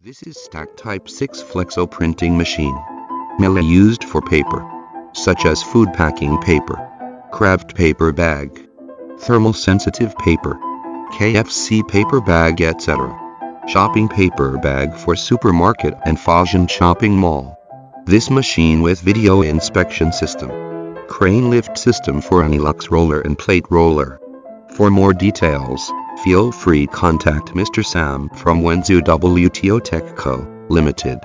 This is Stack Type 6 Flexo printing machine. Mainly used for paper, such as food packing paper, Kraft paper bag, thermal sensitive paper, KFC paper bag, etc. Shopping paper bag for supermarket and Fasion shopping mall. This machine with video inspection system, crane lift system for anilox roller and plate roller. For more details, feel free contact Mr. Sam from WENZHOU WTO Tech Co. Limited.